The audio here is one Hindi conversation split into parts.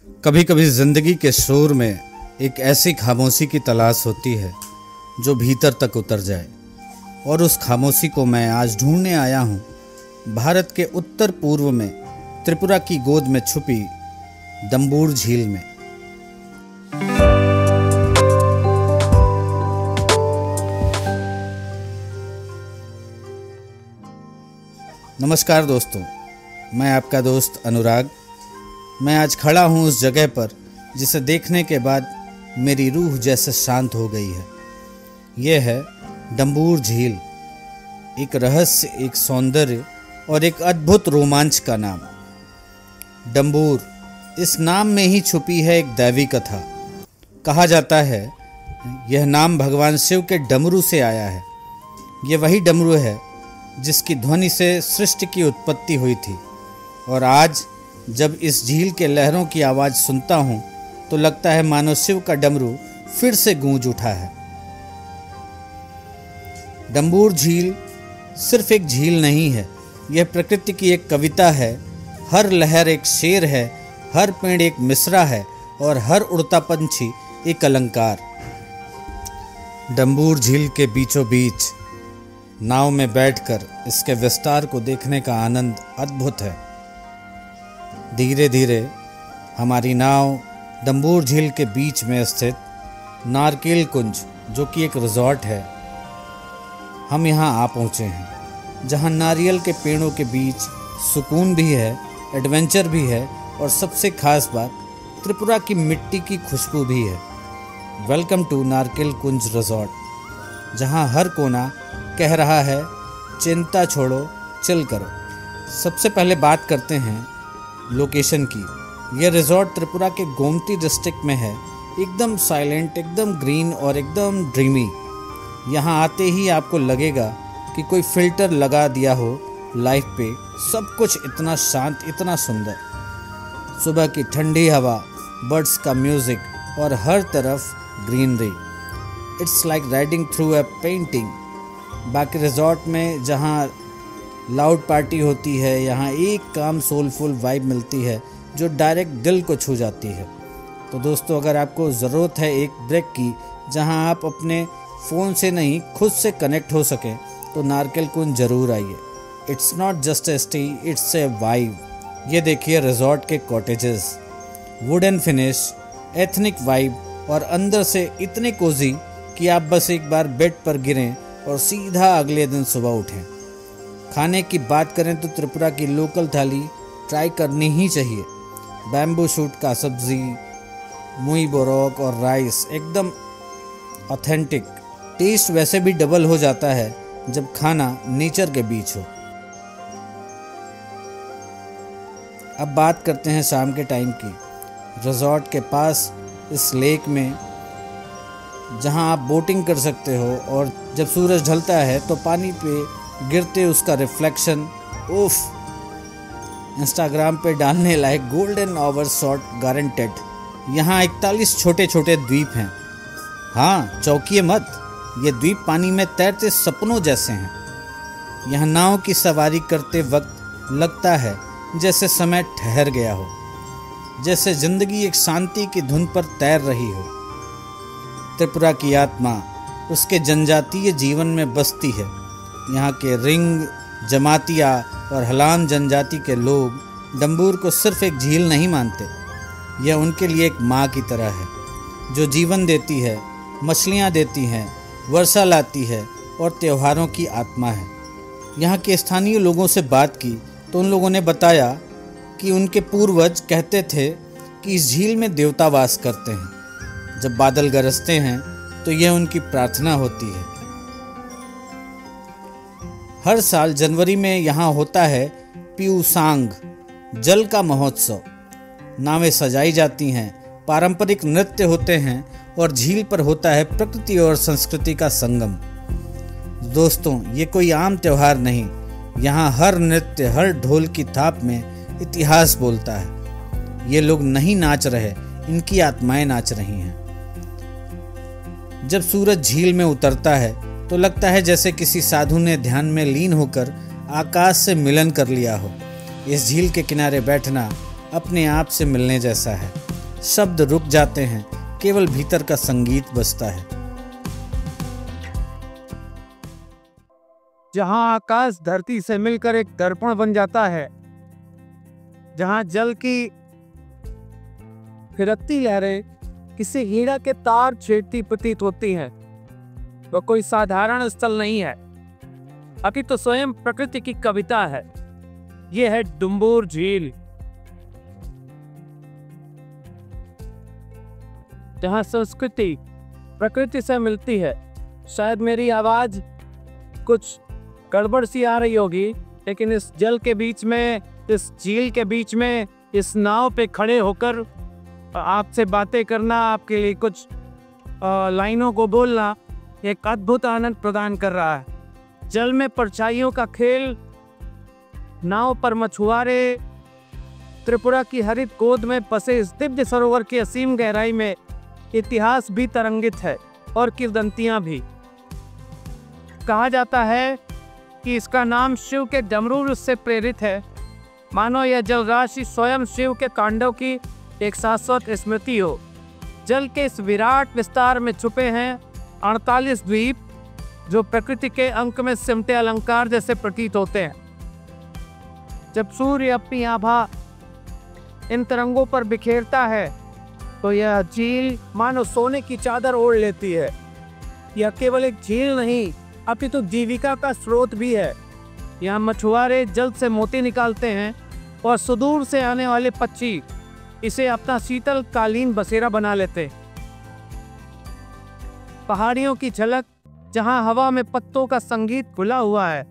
कभी कभी ज़िंदगी के शोर में एक ऐसी खामोशी की तलाश होती है जो भीतर तक उतर जाए, और उस खामोशी को मैं आज ढूंढने आया हूँ भारत के उत्तर पूर्व में त्रिपुरा की गोद में छुपी दम्बूर झील में। नमस्कार दोस्तों, मैं आपका दोस्त अनुराग। मैं आज खड़ा हूँ उस जगह पर जिसे देखने के बाद मेरी रूह जैसे शांत हो गई है। यह है दम्बूर झील, एक रहस्य, एक सौंदर्य और एक अद्भुत रोमांच का नाम। दम्बूर, इस नाम में ही छुपी है एक दैवी कथा। कहा जाता है यह नाम भगवान शिव के डमरू से आया है। यह वही डमरू है जिसकी ध्वनि से सृष्टि की उत्पत्ति हुई थी, और आज जब इस झील के लहरों की आवाज़ सुनता हूँ तो लगता है मानो शिव का डमरू फिर से गूंज उठा है। दम्बूर झील सिर्फ एक झील नहीं है, यह प्रकृति की एक कविता है। हर लहर एक शेर है, हर पेड़ एक मिसरा है और हर उड़ता पंछी एक अलंकार। दम्बूर झील के बीचों बीच नाव में बैठकर इसके विस्तार को देखने का आनंद अद्भुत है। धीरे धीरे हमारी नाव दम्बूर झील के बीच में स्थित नारकेल कुंज, जो कि एक रिजॉर्ट है, हम यहाँ आ पहुँचे हैं, जहाँ नारियल के पेड़ों के बीच सुकून भी है, एडवेंचर भी है और सबसे खास बात त्रिपुरा की मिट्टी की खुशबू भी है। वेलकम टू नारकेल कुंज रिजॉर्ट, जहाँ हर कोना कह रहा है चिंता छोड़ो, चिल करो। सबसे पहले बात करते हैं लोकेशन की। यह रिजॉर्ट त्रिपुरा के गोमती डिस्ट्रिक्ट में है, एकदम साइलेंट, एकदम ग्रीन और एकदम ड्रीमी। यहाँ आते ही आपको लगेगा कि कोई फिल्टर लगा दिया हो लाइफ पे। सब कुछ इतना शांत, इतना सुंदर। सुबह की ठंडी हवा, बर्ड्स का म्यूजिक और हर तरफ greenery. It's like riding through a painting. बाकी रिजॉर्ट में जहाँ लाउड पार्टी होती है, यहाँ एक काम सोलफुल वाइब मिलती है जो डायरेक्ट दिल को छू जाती है। तो दोस्तों, अगर आपको ज़रूरत है एक ब्रेक की, जहाँ आप अपने फ़ोन से नहीं खुद से कनेक्ट हो सकें, तो नारकेल कुंज ज़रूर आइए। It's not just a stay, it's a vibe. ये देखिए रिजॉर्ट के cottages, wooden finish, ethnic vibe और अंदर से इतने कोजी कि आप बस एक बार बेड पर गिरें और सीधा अगले दिन सुबह उठें। खाने की बात करें तो त्रिपुरा की लोकल थाली ट्राई करनी ही चाहिए। बैम्बू शूट का सब्जी, मुई बोरोक और राइस एकदम ऑथेंटिक। टेस्ट वैसे भी डबल हो जाता है जब खाना नेचर के बीच हो। अब बात करते हैं शाम के टाइम की। रिजॉर्ट के पास इस लेक में जहां आप बोटिंग कर सकते हो, और जब सूरज ढलता है तो पानी पे गिरते उसका रिफ्लेक्शन, उफ, इंस्टाग्राम पे डालने लायक गोल्डन आवर शॉट गारंटेड। यहाँ 41 छोटे छोटे द्वीप हैं। हाँ, चौंकिए मत, ये द्वीप पानी में तैरते सपनों जैसे हैं। यहाँ नाव की सवारी करते वक्त लगता है जैसे समय ठहर गया हो, जैसे जिंदगी एक शांति की धुन पर तैर रही हो। त्रिपुरा की आत्मा उसके जनजातीय जीवन में बसती है। यहाँ के रिंग, जमातिया और हलाम जनजाति के लोग दम्बूर को सिर्फ एक झील नहीं मानते। यह उनके लिए एक माँ की तरह है, जो जीवन देती है, मछलियाँ देती हैं, वर्षा लाती है और त्योहारों की आत्मा है। यहाँ के स्थानीय लोगों से बात की तो उन लोगों ने बताया कि उनके पूर्वज कहते थे कि इस झील में देवता वास करते हैं। जब बादल गरजते हैं तो यह उनकी प्रार्थना होती है। हर साल जनवरी में यहाँ होता है पियूसांग, जल का महोत्सव। नावें सजाई जाती हैं, पारंपरिक नृत्य होते हैं और झील पर होता है प्रकृति और संस्कृति का संगम। दोस्तों, ये कोई आम त्योहार नहीं, यहाँ हर नृत्य, हर ढोल की थाप में इतिहास बोलता है। ये लोग नहीं नाच रहे, इनकी आत्माएं नाच रही हैं। जब सूरज झील में उतरता है तो लगता है जैसे किसी साधु ने ध्यान में लीन होकर आकाश से मिलन कर लिया हो। इस झील के किनारे बैठना अपने आप से मिलने जैसा है। शब्द रुक जाते हैं, केवल भीतर का संगीत बजता है। जहां आकाश धरती से मिलकर एक दर्पण बन जाता है, जहां जल की फिरकती लहरें किसी हीरा के तार छेड़ती प्रतीत होती हैं, वह कोई साधारण स्थल नहीं है, अभी तो स्वयं प्रकृति की कविता है। यह है डुम्बुर झील, जहां संस्कृति प्रकृति से मिलती है। शायद मेरी आवाज कुछ गड़बड़ सी आ रही होगी, लेकिन इस जल के बीच में, इस झील के बीच में, इस नाव पे खड़े होकर आपसे बातें करना, आपके लिए कुछ लाइनों को बोलना एक अद्भुत आनंद प्रदान कर रहा है। जल में परछाइयों का खेल, नाव पर मछुआरे, त्रिपुरा की हरित गोद में बसे इस दिव्य सरोवर की असीम गहराई में इतिहास भी तरंगित है और किंवदंतियां भी। कहा जाता है कि इसका नाम शिव के डमरू से प्रेरित है, मानो यह जलराशि स्वयं शिव के कांडों की एक शाश्वत स्मृति हो। जल के इस विराट विस्तार में छुपे हैं 48 द्वीप, जो प्रकृति के अंक में सिमटे अलंकार जैसे प्रतीत होते हैं। जब सूर्य अपनी आभा इन तरंगों पर बिखेरता है तो यह झील मानो सोने की चादर ओढ़ लेती है। यह केवल एक झील नहीं, अपितु जीविका का स्रोत भी है। यहाँ मछुआरे जल से मोती निकालते हैं और सुदूर से आने वाले पक्षी इसे अपना शीतल कालीन बसेरा बना लेते। पहाड़ियों की झलक, जहाँ हवा में पत्तों का संगीत खुला हुआ है।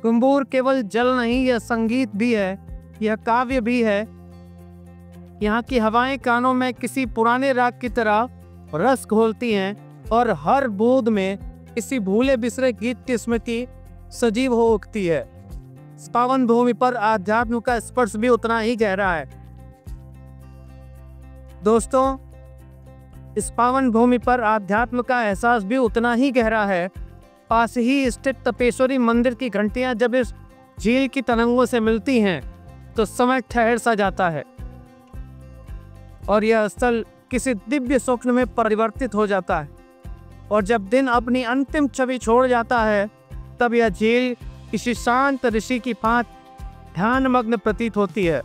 डुम्बुर केवल जल नहीं, यह संगीत भी है, यह काव्य भी है। यहाँ की हवाएं कानों में किसी पुराने राग की तरह रस घोलती हैं और हर बूंद में किसी भूले बिसरे गीत की स्मृति सजीव हो उठती है। इस पावन भूमि पर आध्यात्म का स्पर्श भी उतना ही गहरा है। दोस्तों, इस पावन भूमि पर आध्यात्म का एहसास भी उतना ही गहरा है। पास ही स्थित तपेश्वरी मंदिर की घंटियां जब इस झील की तरंगों से मिलती हैं तो समय ठहर सा जाता है और यह स्थल किसी दिव्य स्वप्न में परिवर्तित हो जाता है। और जब दिन अपनी अंतिम छवि छोड़ जाता है, तब यह झील किसी शांत ऋषि की भांत ध्यानमग्न प्रतीत होती है।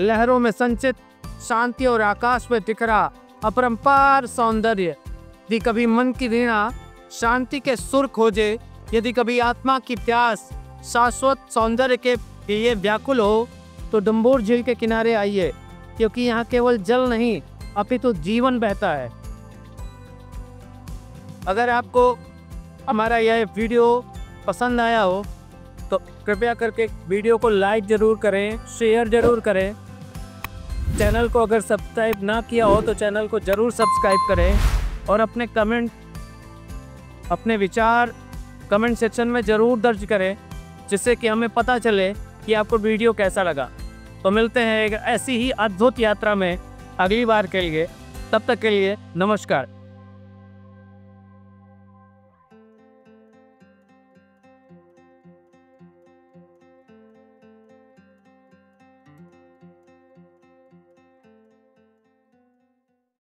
लहरों में संचित शांति और आकाश में दिख रहा अपरंपार सौंदर्य। यदि कभी मन की वीणा शांति के सुर खोजे, यदि कभी आत्मा की प्यास शाश्वत सौंदर्य के लिए व्याकुल हो, तो डुम्बुर झील के किनारे आइए, क्योंकि यहाँ केवल जल नहीं, अपितु जीवन बहता है। अगर आपको हमारा यह वीडियो पसंद आया हो तो कृपया करके वीडियो को लाइक ज़रूर करें, शेयर ज़रूर करें। चैनल को अगर सब्सक्राइब ना किया हो तो चैनल को ज़रूर सब्सक्राइब करें और अपने कमेंट, अपने विचार कमेंट सेक्शन में ज़रूर दर्ज करें, जिससे कि हमें पता चले कि आपको वीडियो कैसा लगा। तो मिलते हैं एक ऐसी ही अद्भुत यात्रा में अगली बार के लिए। तब तक के लिए नमस्कार।